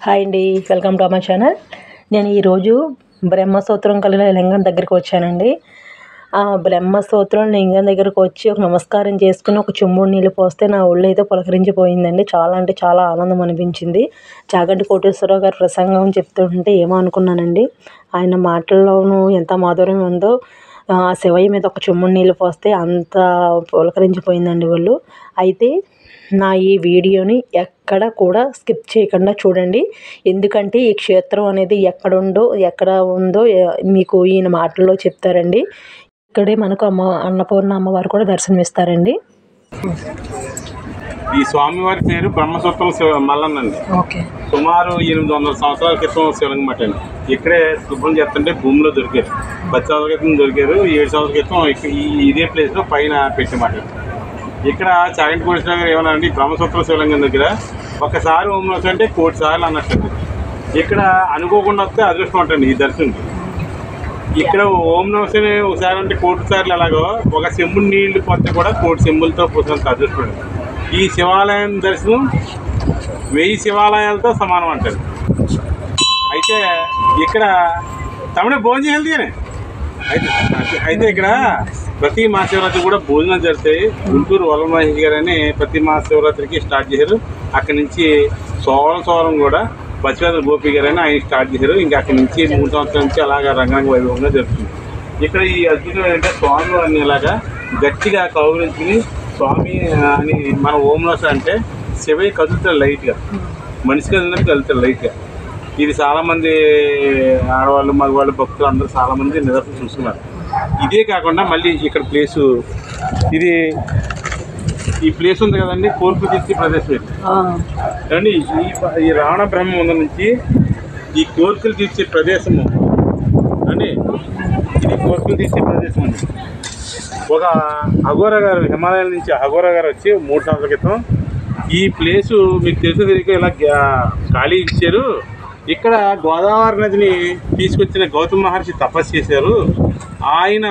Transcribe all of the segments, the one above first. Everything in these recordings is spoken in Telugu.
హాయ్ అండి, వెల్కమ్ టు మై ఛానల్. నేను ఈరోజు బ్రహ్మసూత్రం కలిగిన లింగం దగ్గరికి వచ్చానండి. ఆ బ్రహ్మసూత్రం లింగం దగ్గరకు వచ్చి ఒక నమస్కారం చేసుకుని ఒక చెంబుడు నీళ్ళు పోస్తే నా ఒళ్ళు అయితే పులకరించిపోయిందండి. చాలా అంటే చాలా ఆనందం అనిపించింది. చాగంటి కోటేశ్వరరావు గారు ప్రసంగం చెప్తుంటే ఏమో అనుకున్నానండి. ఆయన మాటల్లోనూ ఎంత మాధుర్యం ఉందో, శివయ్య మీద ఒక చెంబుడు నీళ్ళు పోస్తే అంత పులకరించిపోయిందండి ఒళ్ళు. అయితే నా ఈ వీడియోని ఎక్కడ కూడా స్కిప్ చేయకుండా చూడండి. ఎందుకంటే ఈ క్షేత్రం అనేది ఎక్కడ ఉందో మీకు ఈయన మాటల్లో చెప్తారండి. ఇక్కడే మనకు అన్నపూర్ణ అమ్మవారు కూడా దర్శనమిస్తారండి. ఈ స్వామివారి పేరు బ్రహ్మసూత్రం మల్లన్నండి. సుమారు 800 సంవత్సరాల క్రితం శివలింగం మట్టండి. ఇక్కడే శుభ్రం చేస్తుంటే భూమిలో దొరికారు. 10 సంవత్సరాల క్రితం దొరికారు. 7 సంవత్సరాల క్రితం ఇదే ప్లేస్లో పైన పెట్టమాట. ఇక్కడ చాగంటి కోటేశ్వరరావు గారు ఏమన్నా అండి, బ్రహ్మసూత్రం శివలింగం దగ్గర ఒకసారి ఓం నమః అంటే 1,000,000 సార్లు అన్నట్టు. ఇక్కడ అనుకోకుండా వస్తే అదృష్టం అంటండి ఈ దర్శనం. ఇక్కడ ఓం నమః ఒకసారి అంటే 1,000,000 సార్లు ఎలాగో ఒక చెంబుడు నీళ్లు పోతే కూడా 1,000,000 చెంబులతో పోసినంత అదృష్టం. ఈ శివాలయం దర్శనం 1000 శివాలయాలతో సమానం అంటారు. అయితే ఇక్కడ తమిళ భోజనం చేయాలి. అయితే ఇక్కడ ప్రతి మహాశివరాత్రి కూడా భోజనం జరుగుతాయి. గుంటూరు వల్లమహేష్ గారు అని ప్రతి మహాశివరాత్రికి స్టార్ట్ చేశారు. అక్కడి నుంచి సోమవారం కూడా బచ్చివేద గోపి గారు అని ఆయన స్టార్ట్ చేశారు. ఇంకా అక్కడి నుంచి 3 సంవత్సరాల నుంచి అలాగా రంగరంగ వైభవంగా జరుగుతుంది. ఇక్కడ ఈ అద్భుతం ఏంటంటే స్వామివారిని ఇలాగా గట్టిగా కౌగిలించుకుని స్వామి అని మన ఓం నమః అంటే శివయ్య కదులుతారు లైట్గా, మనిషి కదిలినట్టు కదులుతారు లైట్గా. ఇది చాలామంది ఆడవాళ్ళు మగవాళ్ళు భక్తులు అందరూ చాలామంది నిదర్శనం చూస్తున్నారు. ఇదే కాకుండా మళ్ళీ ఇక్కడ ప్లేసు ఈ ప్లేస్ ఉంది కదండి, కోర్పు తీర్చే ప్రదేశం అండి. ఈ రావణ బ్రహ్మ ముందు నుంచి ఈ కోర్కులు తీర్చే ప్రదేశము అండి, ఇది కోర్కులు తీర్చే ప్రదేశం ఉంది. ఒక అఘోరా గారు హిమాలయాల నుంచి అఘోరా గారు వచ్చి 3 సంవత్సరాల క్రితం ఈ ప్లేసు మీకు తెలుసు తెలియక ఇలా ఖాళీ ఇచ్చారు. ఇక్కడ గోదావరి నదిని తీసుకొచ్చిన గౌతమ మహర్షి తపస్సు చేశారు. ఆయన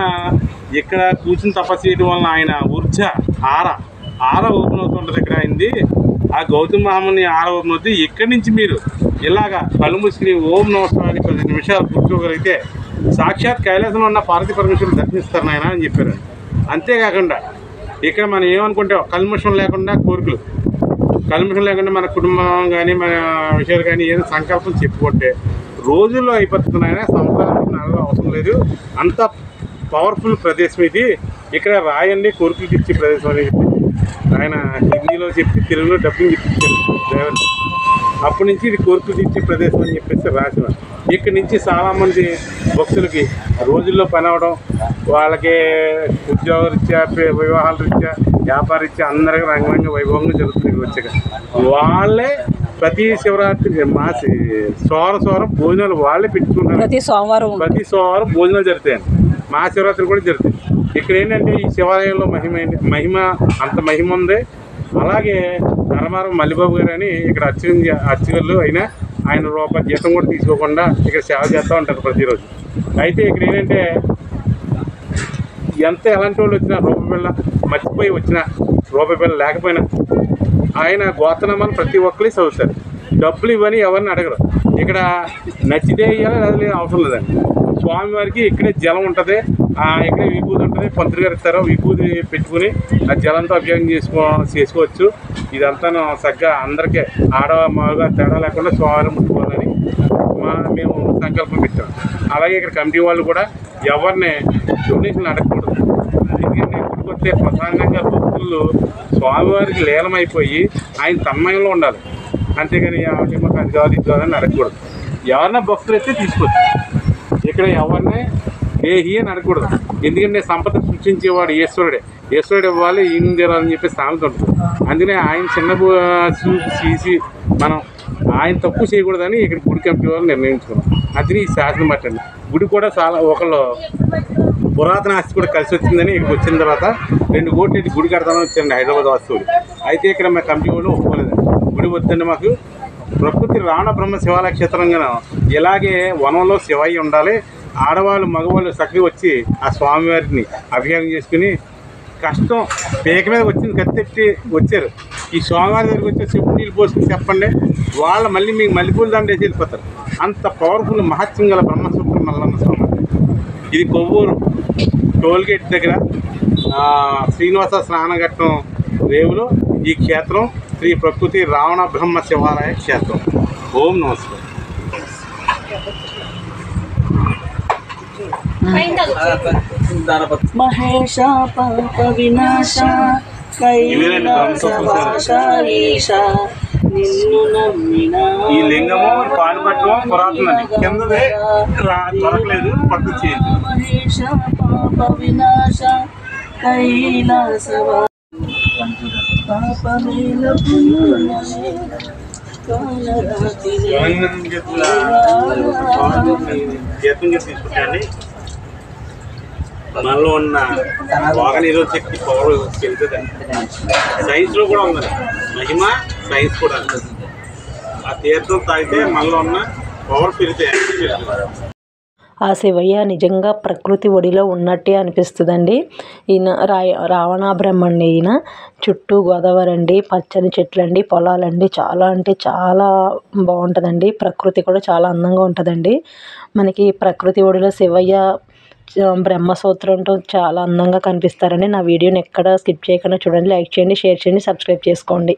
ఇక్కడ కూర్చుని తపస్సు చేయడం వలన ఆయన ఆర ఓపెన్ అవుతుంటుంది. ఇక్కడ అయింది ఆ గౌతమ మహాముని ఆర ఓపెన్ అవుతుంది. ఇక్కడి నుంచి మీరు ఇలాగా కళ్ళు మూసుకుని ఓం నమస్కారాన్ని 10 నిమిషాలు కూర్చోగలిగితే సాక్షాత్ కైలాసంలో ఉన్న పార్వతీ పరమేశ్వరులు దర్శనిస్తారు నాయన అని చెప్పారు. అంతేకాకుండా ఇక్కడ మనం ఏమనుకుంటే కల్మషం లేకుండా కోరికలు, కల్మషం లేకుండా మన కుటుంబం కానీ మన విషయాలు కానీ ఏదైనా సంకల్పం చెప్పుకుంటే రోజుల్లో అయిపోతున్నాయన, సంవత్సరాలు అవసరం లేదు. అంత పవర్ఫుల్ ప్రదేశం ఇది. ఇక్కడ రాయండి కోరికలు తీర్చే ప్రదేశం అని చెప్పి ఆయన హిందీలో చెప్పి తెలుగులో డబ్బింగ్ ఇప్పించారు డ్రైవర్. అప్పటి నుంచి ఇది కోరికలు తీర్చే ప్రదేశం అని చెప్పేసి రాసిన. ఇక్కడి నుంచి చాలామంది భక్తులకి రోజుల్లో పని అవడం, వాళ్ళకి ఉద్యోగ రీత్యా, వివాహాల రీత్యా, వ్యాపార రీత్యా అందరికీ రంగరంగ వైభవంగా జరుగుతుంది. వచ్చాక వాళ్ళే ప్రతి శివరాత్రి సోమవారం భోజనాలు వాళ్ళే పెట్టుకుంటారు. ప్రతి సోమవారం భోజనాలు జరుగుతాయండి. మహాశివరాత్రి కూడా జరుగుతాయి. ఇక్కడ ఏంటంటే ఈ శివాలయంలో మహిమ అంత మహిమ ఉంది. అలాగే ధర్మారం మల్లిబాబు గారు అని ఇక్కడ అర్చకులు అయినా ఆయన రూపాయి జీతం కూడా తీసుకోకుండా ఇక్కడ సేవ చేస్తూ ఉంటారు ప్రతిరోజు. అయితే ఇక్కడ ఏంటంటే ఎలాంటి వాళ్ళు వచ్చినా రూపాయి బిళ్ళ మర్చిపోయి వచ్చినా రూపాయి బిళ్ళ లేకపోయినా ఆయన గోత్రనామాలు ప్రతి ఒక్కరికి చదువుతారు. డబ్బులు ఇవ్వని ఎవరిని అడగరు. ఇక్కడ నచ్చితే ఇవ్వాలి, అది అవసరం లేదండి. స్వామివారికి ఇక్కడే జలం ఉంటుంది, ఇక్కడే విభూతి ఉంటుంది. పంతులు గారు ఇస్తారు, విభూతి పెట్టుకుని ఆ జలంతో అభిషేకం చేసుకోవచ్చు. ఇదంతా చక్కగా అందరికీ ఆడ మగ తేడా లేకుండా స్వామివారిని ముట్టుకోవాలని మేము సంకల్పం పెట్టాం. అలాగే ఇక్కడ కమిటీ వాళ్ళు కూడా ఎవరిని డొనేషన్ అడగకూడదు. ఎందుకంటే ఇక్కడికి వస్తే ప్రధానంగా భక్తులు స్వామివారికి లీలమైపోయి ఆయన తన్మయంలో ఉండాలి. అంతేగాని మాకు అది కాదు ఇది కాదని అడగకూడదు. ఎవరన్నా భక్తులు అయితే తీసుకోవచ్చు. ఇక్కడ ఎవరిని దేహి అని అడగకూడదు. ఎందుకంటే సంపద సృష్టించేవాడు ఈశ్వరుడు ఇవ్వాలి, ఈయన తీరాలని చెప్పి సామెత ఉంటుంది. అందుకనే ఆయన చిన్న చూసి మనం ఆయన తక్కువ చేయకూడదని ఇక్కడ గుడి కమిటీ వాళ్ళు నిర్ణయించుకున్నాం. అది ఈ శాసనం పట్టండి. గుడి కూడా చాలా ఒకళ్ళు పురాతన ఆస్తి కూడా కలిసి వచ్చిందని ఇక్కడికి వచ్చిన తర్వాత 2 కోట్లు గుడి కడతామని వచ్చారండి హైదరాబాద్ వాస్తువులు. అయితే ఇక్కడ మా కమిటీ వాళ్ళు ఒప్పుకోలేదండి. గుడి వద్దండి, మాకు ప్రకృతి రావణ బ్రహ్మ శివాలయ క్షేత్రంగా ఇలాగే వనంలో శివయ్య ఉండాలి, ఆడవాళ్ళు మగవాళ్ళు చక్కగా వచ్చి ఆ స్వామివారిని అభిషేకం చేసుకుని కష్టం పేక మీద వచ్చింది కత్తెట్టి వచ్చారు. ఈ స్వామివారి దగ్గరికి వచ్చి చెప్పుడు నీళ్ళు పోసుకుని చెప్పండి, వాళ్ళు మళ్ళీ మీకు మల్లెపూల దండ వేసి వెళ్ళిపోతారు. అంత పవర్ఫుల్ మహత్యం గల బ్రహ్మసూత్రం మల్లన్న స్వామి. ఇది కొవ్వూరు టోల్గేట్ దగ్గర శ్రీనివాస స్నానఘట్టం రేవులో ఈ క్షేత్రం శ్రీ ప్రకృతి రావణ బ్రహ్మ శివాలయ క్షేత్రం. ఓం నమస్కారం. మహేశ పాప వినాశ కైలాసవాసీశ నిన్ను నమ్మిన ఈ లింగము పాలుపట్టడం పురాతనండి, కిందదే దొరకలేదు, పట్టు చేయండి. మహేశ పాప వినాశ కైలాసవా పాపమేల తీసుకుంటాండి. మనలో ఉన్న రోగ నిరోధక శక్తి పవర్ వెళ్తుందండి. సైన్స్లో కూడా ఉందండి మహిమ, సైన్స్ కూడా. ఆ తీర్థం తాగితే మనలో ఉన్న పవర్ పెరుగుతాయి. ఆ శివయ్య నిజంగా ప్రకృతి ఒడిలో ఉన్నట్టే అనిపిస్తుందండి. ఈయన రావణ బ్రహ్మండి. ఈయన చుట్టూ గోదావరి అండి, పచ్చని చెట్లండి, పొలాలండి, చాలా అంటే చాలా బాగుంటుందండి. ప్రకృతి కూడా చాలా అందంగా ఉంటుందండి. మనకి ప్రకృతి ఒడిలో శివయ్య బ్రహ్మసూత్రంతో చాలా అందంగా కనిపిస్తారండి. నా వీడియోని ఎక్కడ స్కిప్ చేయకుండా చూడండి, లైక్ చేయండి, షేర్ చేయండి, సబ్స్క్రైబ్ చేసుకోండి.